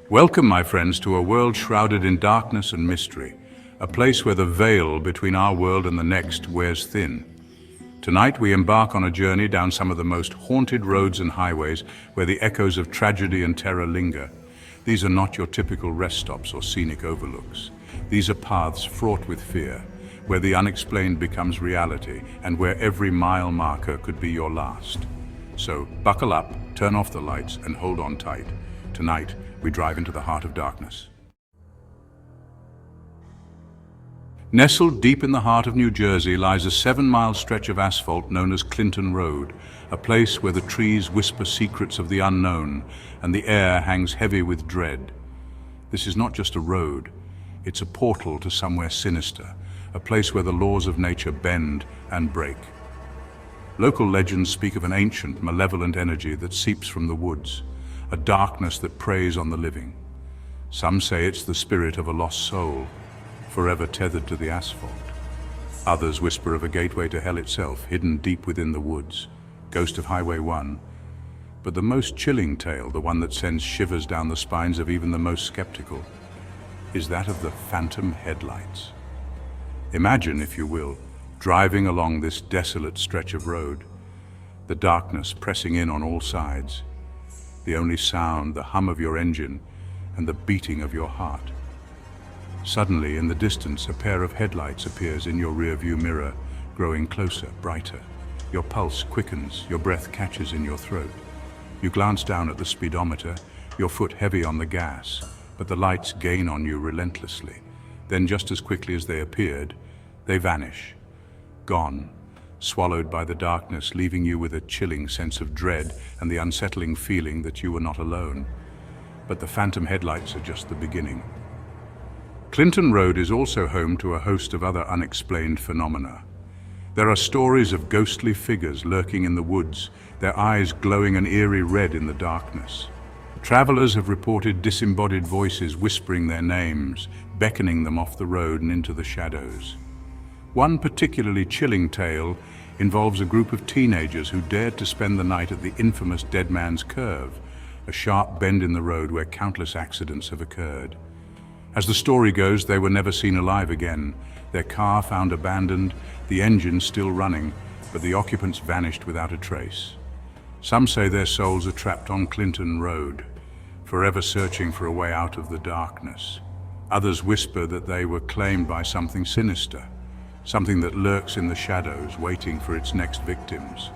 Welcome, my friends, to a world shrouded in darkness and mystery, a place where the veil between our world and the next wears thin. Tonight we embark on a journey down some of the most haunted roads and highways where the echoes of tragedy and terror linger. These are not your typical rest stops or scenic overlooks. These are paths fraught with fear, where the unexplained becomes reality and where every mile marker could be your last. So buckle up, turn off the lights, and hold on tight. Tonight, we drive into the heart of darkness. Nestled deep in the heart of New Jersey lies a 7-mile stretch of asphalt known as Clinton Road, a place where the trees whisper secrets of the unknown and the air hangs heavy with dread. This is not just a road, it's a portal to somewhere sinister, a place where the laws of nature bend and break. Local legends speak of an ancient, malevolent energy that seeps from the woods, a darkness that preys on the living. Some say it's the spirit of a lost soul, forever tethered to the asphalt. Others whisper of a gateway to hell itself, hidden deep within the woods, ghost of Highway 1. But the most chilling tale, the one that sends shivers down the spines of even the most skeptical, is that of the phantom headlights. Imagine, if you will, driving along this desolate stretch of road, the darkness pressing in on all sides, the only sound, the hum of your engine and the beating of your heart. Suddenly, in the distance, a pair of headlights appears in your rear-view mirror, growing closer, brighter. Your pulse quickens, your breath catches in your throat. You glance down at the speedometer, your foot heavy on the gas, but the lights gain on you relentlessly. Then, just as quickly as they appeared, they vanish, gone, swallowed by the darkness, leaving you with a chilling sense of dread and the unsettling feeling that you were not alone. But the phantom headlights are just the beginning. Clinton Road is also home to a host of other unexplained phenomena. There are stories of ghostly figures lurking in the woods, their eyes glowing an eerie red in the darkness. Travelers have reported disembodied voices whispering their names, beckoning them off the road and into the shadows. One particularly chilling tale involves a group of teenagers who dared to spend the night at the infamous Dead Man's Curve, a sharp bend in the road where countless accidents have occurred. As the story goes, they were never seen alive again, their car found abandoned, the engine still running, but the occupants vanished without a trace. Some say their souls are trapped on Clinton Road, forever searching for a way out of the darkness. Others whisper that they were claimed by something sinister, something that lurks in the shadows, waiting for its next victims.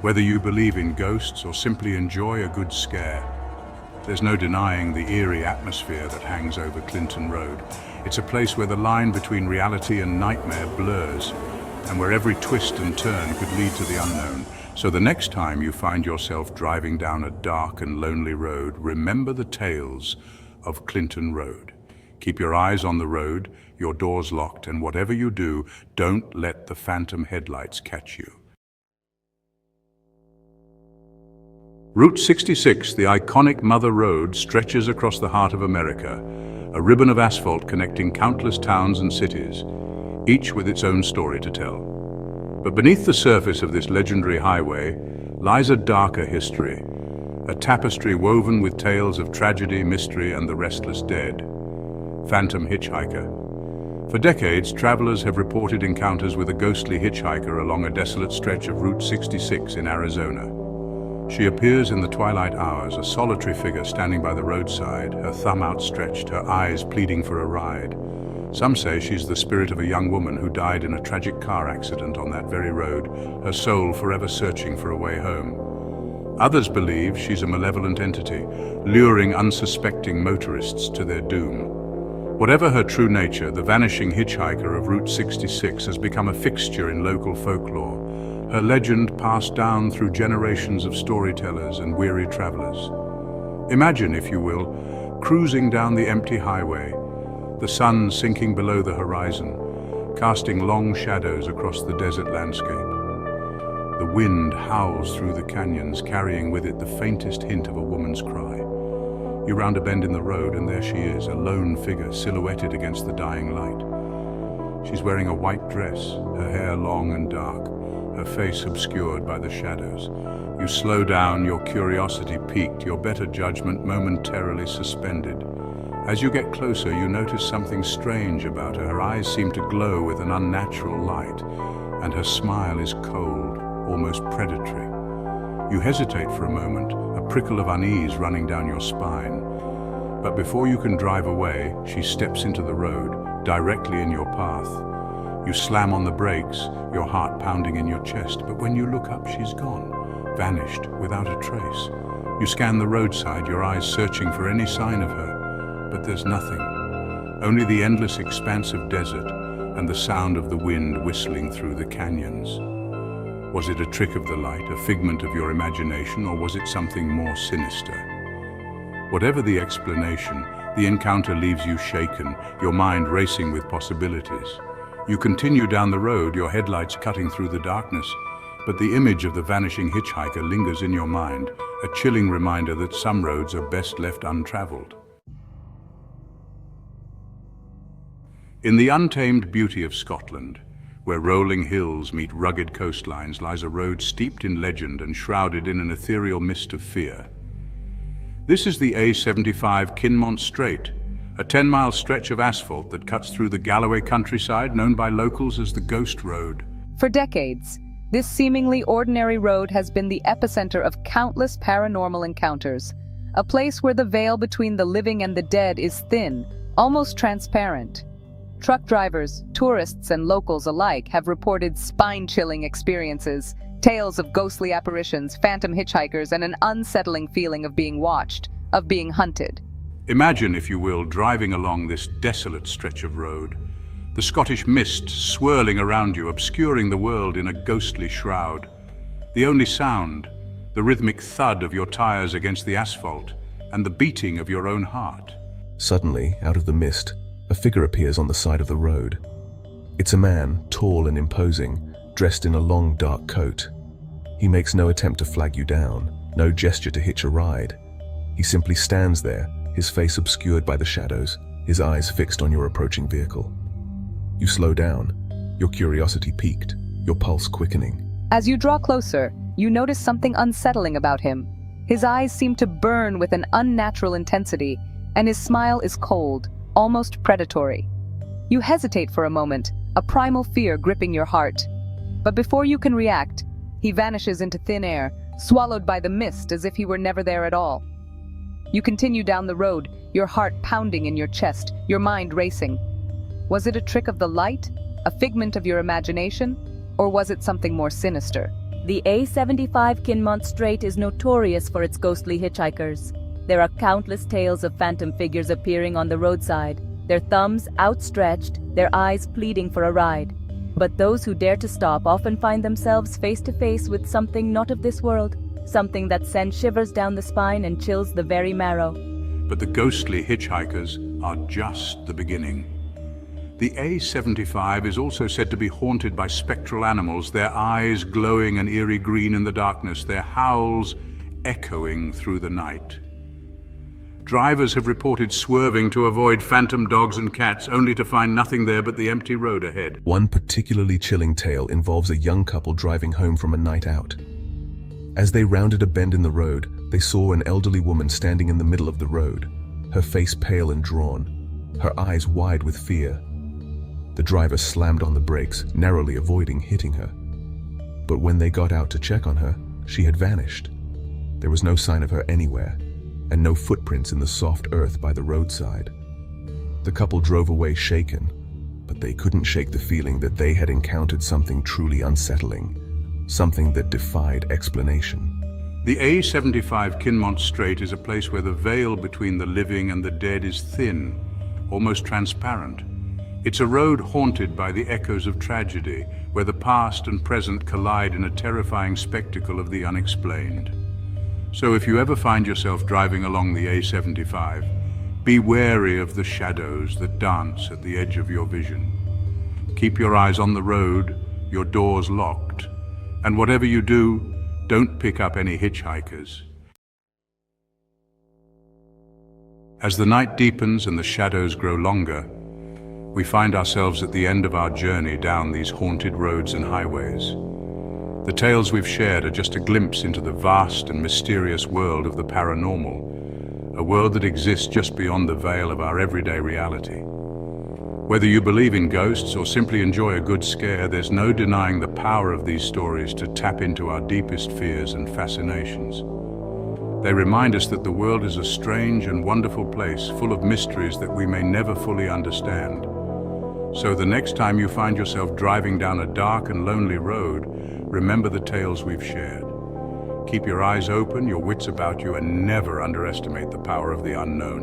Whether you believe in ghosts or simply enjoy a good scare, there's no denying the eerie atmosphere that hangs over Clinton Road. It's a place where the line between reality and nightmare blurs, and where every twist and turn could lead to the unknown. So the next time you find yourself driving down a dark and lonely road, remember the tales of Clinton Road. Keep your eyes on the road, your doors locked, and whatever you do, don't let the phantom headlights catch you. Route 66, the iconic Mother Road, stretches across the heart of America, a ribbon of asphalt connecting countless towns and cities, each with its own story to tell. But beneath the surface of this legendary highway lies a darker history, a tapestry woven with tales of tragedy, mystery, and the restless dead. Phantom hitchhiker. For decades, travelers have reported encounters with a ghostly hitchhiker along a desolate stretch of Route 66 in Arizona. She appears in the twilight hours, a solitary figure standing by the roadside, her thumb outstretched, her eyes pleading for a ride. Some say she's the spirit of a young woman who died in a tragic car accident on that very road, her soul forever searching for a way home. Others believe she's a malevolent entity, luring unsuspecting motorists to their doom. Whatever her true nature, the vanishing hitchhiker of Route 66 has become a fixture in local folklore, her legend passed down through generations of storytellers and weary travelers. Imagine, if you will, cruising down the empty highway, the sun sinking below the horizon, casting long shadows across the desert landscape. The wind howls through the canyons, carrying with it the faintest hint of a woman's cry. You round a bend in the road, and there she is, a lone figure silhouetted against the dying light. She's wearing a white dress, her hair long and dark, her face obscured by the shadows. You slow down, your curiosity piqued, your better judgment momentarily suspended. As you get closer, you notice something strange about her. Her eyes seem to glow with an unnatural light, and her smile is cold, almost predatory. You hesitate for a moment, a prickle of unease running down your spine. But before you can drive away, she steps into the road, directly in your path. You slam on the brakes, your heart pounding in your chest, but when you look up, she's gone, vanished, without a trace. You scan the roadside, your eyes searching for any sign of her, but there's nothing. Only the endless expanse of desert and the sound of the wind whistling through the canyons. Was it a trick of the light, a figment of your imagination, or was it something more sinister? Whatever the explanation, the encounter leaves you shaken, your mind racing with possibilities. You continue down the road, your headlights cutting through the darkness, but the image of the vanishing hitchhiker lingers in your mind, a chilling reminder that some roads are best left untraveled. In the untamed beauty of Scotland, where rolling hills meet rugged coastlines, lies a road steeped in legend and shrouded in an ethereal mist of fear. This is the A75 Kinmont Strait, a 10-mile stretch of asphalt that cuts through the Galloway countryside, known by locals as the Ghost Road. For decades, this seemingly ordinary road has been the epicenter of countless paranormal encounters, a place where the veil between the living and the dead is thin, almost transparent. Truck drivers, tourists, and locals alike have reported spine-chilling experiences, tales of ghostly apparitions, phantom hitchhikers, and an unsettling feeling of being watched, of being hunted. Imagine, if you will, driving along this desolate stretch of road, the Scottish mist swirling around you, obscuring the world in a ghostly shroud. The only sound, the rhythmic thud of your tires against the asphalt, and the beating of your own heart. Suddenly, out of the mist, a figure appears on the side of the road. It's a man, tall and imposing, dressed in a long dark coat. He makes no attempt to flag you down, no gesture to hitch a ride. He simply stands there, his face obscured by the shadows, his eyes fixed on your approaching vehicle. You slow down, your curiosity piqued, your pulse quickening. As you draw closer, you notice something unsettling about him. His eyes seem to burn with an unnatural intensity, and his smile is cold, almost predatory. You hesitate for a moment, a primal fear gripping your heart. But before you can react, he vanishes into thin air, swallowed by the mist as if he were never there at all. You continue down the road, your heart pounding in your chest, your mind racing. Was it a trick of the light, a figment of your imagination, or was it something more sinister? The A75 Kinmont Strait is notorious for its ghostly hitchhikers. There are countless tales of phantom figures appearing on the roadside, their thumbs outstretched, their eyes pleading for a ride. But those who dare to stop often find themselves face to face with something not of this world, something that sends shivers down the spine and chills the very marrow. But the ghostly hitchhikers are just the beginning. The A75 is also said to be haunted by spectral animals, their eyes glowing an eerie green in the darkness, their howls echoing through the night. Drivers have reported swerving to avoid phantom dogs and cats, only to find nothing there but the empty road ahead. One particularly chilling tale involves a young couple driving home from a night out. As they rounded a bend in the road, they saw an elderly woman standing in the middle of the road, her face pale and drawn, her eyes wide with fear. The driver slammed on the brakes, narrowly avoiding hitting her. But when they got out to check on her, she had vanished. There was no sign of her anywhere, and no footprints in the soft earth by the roadside. The couple drove away shaken, but they couldn't shake the feeling that they had encountered something truly unsettling, something that defied explanation. The A75 Kinmont Strait is a place where the veil between the living and the dead is thin, almost transparent. It's a road haunted by the echoes of tragedy, where the past and present collide in a terrifying spectacle of the unexplained. So if you ever find yourself driving along the A75, be wary of the shadows that dance at the edge of your vision. Keep your eyes on the road, your doors locked, and whatever you do, don't pick up any hitchhikers. As the night deepens and the shadows grow longer, we find ourselves at the end of our journey down these haunted roads and highways. The tales we've shared are just a glimpse into the vast and mysterious world of the paranormal, a world that exists just beyond the veil of our everyday reality. Whether you believe in ghosts or simply enjoy a good scare, there's no denying the power of these stories to tap into our deepest fears and fascinations. They remind us that the world is a strange and wonderful place full of mysteries that we may never fully understand. So the next time you find yourself driving down a dark and lonely road, remember the tales we've shared. Keep your eyes open, your wits about you, and never underestimate the power of the unknown.